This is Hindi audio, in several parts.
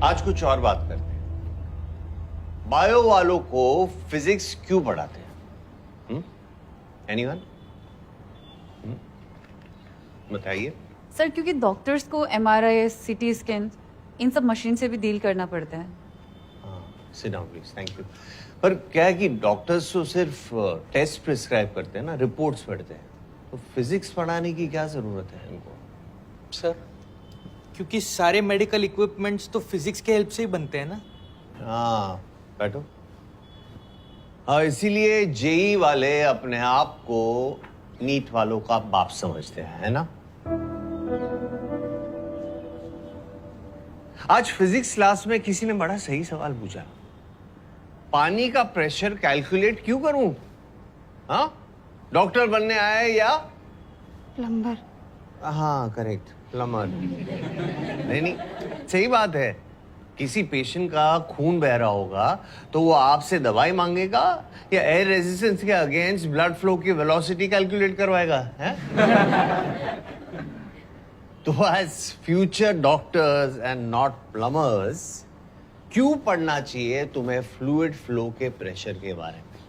आज कुछ और बात करते हैं। बायो वालों को फिजिक्स क्यों पढ़ाते हैं? एनीवन? बताइए। सर क्योंकि डॉक्टर्स को MRI, CT स्कैन इन सब मशीन से भी डील करना पड़ता है। Sit down please, thank you. पर क्या है कि डॉक्टर्स तो सिर्फ टेस्ट प्रिस्क्राइब करते हैं ना, रिपोर्ट्स पढ़ते हैं, तो फिजिक्स पढ़ाने की क्या जरूरत है इनको? सर क्योंकि सारे मेडिकल इक्विपमेंट्स तो फिजिक्स के हेल्प से ही बनते हैं ना। हाँ बैठो। हाँ, इसीलिए जेई वाले अपने आप को नीट वालों का बाप समझते हैं, है ना? आज फिजिक्स क्लास में किसी ने बड़ा सही सवाल पूछा, पानी का प्रेशर कैलकुलेट क्यों करूं? हाँ, डॉक्टर बनने आए या प्लम्बर? हाँ करेक्ट, प्लम्बर। नहीं, सही बात है। किसी पेशेंट का खून बह रहा होगा तो वो आपसे दवाई मांगेगा या एयर रेजिस्टेंस के अगेंस्ट ब्लड फ्लो की वेलोसिटी कैलकुलेट करवाएगा, है? तो as future doctors and not plumbers, क्यों पढ़ना चाहिए तुम्हें फ्लूइड फ्लो के प्रेशर के बारे में?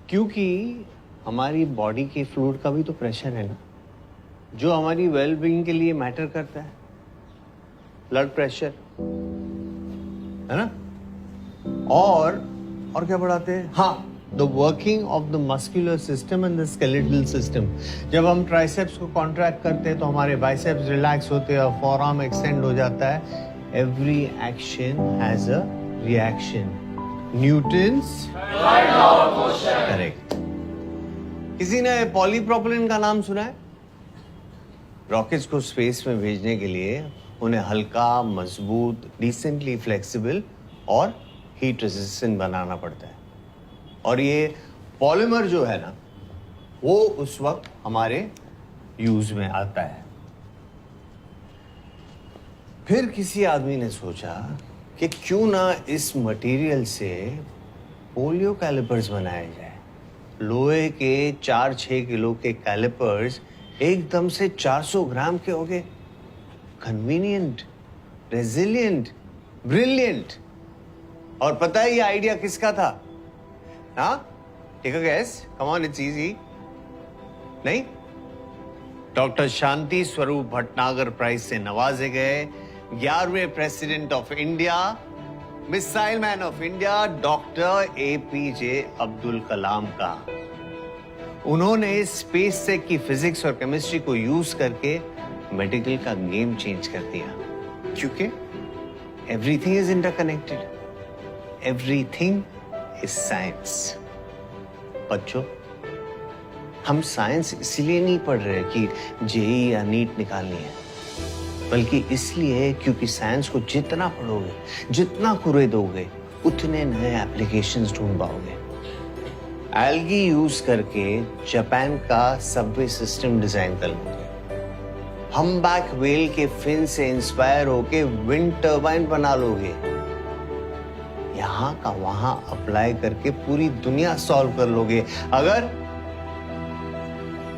क्योंकि हमारी बॉडी के फ्लूइड का भी तो प्रेशर है ना, जो हमारी वेल बीइंग के लिए मैटर करता है। ब्लड प्रेशर, है ना? और क्या पढ़ाते हैं? हाँ, the working of the muscular system and the skeletal system. जब हम ट्राइसेप्स को कॉन्ट्रैक्ट करते हैं तो हमारे बाइसेप्स रिलैक्स होते हैं, फोरआर्म एक्सटेंड हो जाता है। Every action has a reaction. Newton's correct. किसी ने पॉलीप्रोपिलीन का नाम सुना है? रॉकेट्स को स्पेस में भेजने के लिए उन्हें हल्का, मजबूत, डिसेंटली फ्लेक्सिबल और हीट रेजिस्टेंट बनाना पड़ता है। और ये पॉलीमर जो है ना, वो उस वक्त हमारे यूज में आता है। फिर किसी आदमी ने सोचा कि क्यों ना इस मटेरियल से पोलियो कैलिपर्स बनाए जाए। लोहे के 4-6 किलो के कैलिपर्स एकदम से 400 ग्राम के हो गए। Convenient, resilient, brilliant. और पता है ये आइडिया किसका था? हाँ, take a guess, come on, it's easy. नहीं? डॉक्टर शांति स्वरूप भटनागर प्राइज से नवाजे गए 11वें president of India, missile man of India, doctor APJ Abdul Kalam का। उन्होंने स्पेस से की फिजिक्स और केमिस्ट्री को यूज करके मेडिकल का गेम चेंज कर दिया। क्योंकि everything is interconnected, everything is science. बच्चों, हम साइंस इसलिए नहीं पढ़ रहे कि जेई या नीट निकालनी है, बल्कि इसलिए क्योंकि साइंस को जितना पढ़ोगे, जितना कुरेदोगे, उतने नए एप्लीकेशंस ढूंढ पाओगे। एल्गी यूज करके जापान का सबवे सिस्टम डिजाइन कर लोगे। हम्बैक व्हेल के फिन से इंस्पायर होके विंड टर्बाइन बना लोगे। यहां का वहां अप्लाई करके पूरी दुनिया सॉल्व कर लोगे, अगर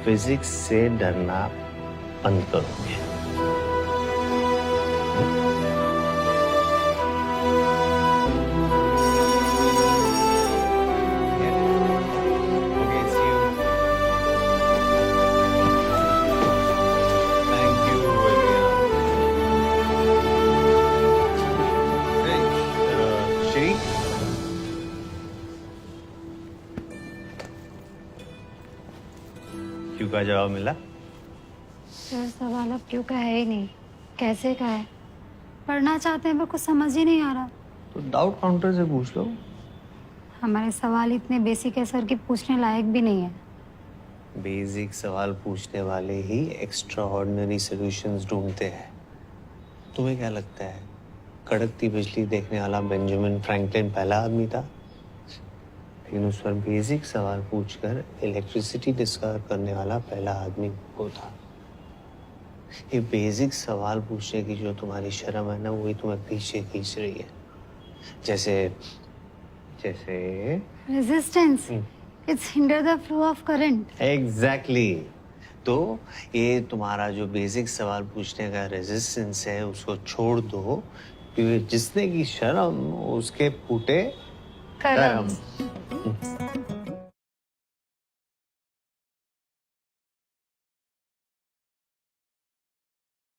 फिजिक्स से डरना बंद करोगे। क्यों का जवाब मिला? सर सवाल अब क्यों का है ही नहीं, कैसे का है। पढ़ना चाहते हैं पर कुछ समझ ही नहीं आ रहा। तो डाउट काउंटर से पूछ लो। हमारे सवाल इतने बेसिक है सर कि पूछने लायक भी नहीं है। बेसिक सवाल पूछने वाले ही एक्स्ट्रा ऑर्डिनरी सोल्यूशंस ढूंढते हैं। तुम्हें क्या लगता है कड़कती बिजली देखने वाला बेंजामिन फ्रैंकलिन पहला आदमी था? लेकिन उस पर बेसिक सवाल पूछकर इलेक्ट्रिसिटी डिस्कवर करने वाला पहला आदमी वो था। ये बेसिक सवाल पूछने की जो तुम्हारी शर्म है ना, वही तुम्हें पीछे खींच रही है। जैसे resistance, it's hinder the flow of current. Exactly. तो ये तुम्हारा जो बेसिक सवाल पूछने का रेजिस्टेंस है उसको छोड़ दो, क्योंकि जिसने की शर्म उसके फूटे करम। करम।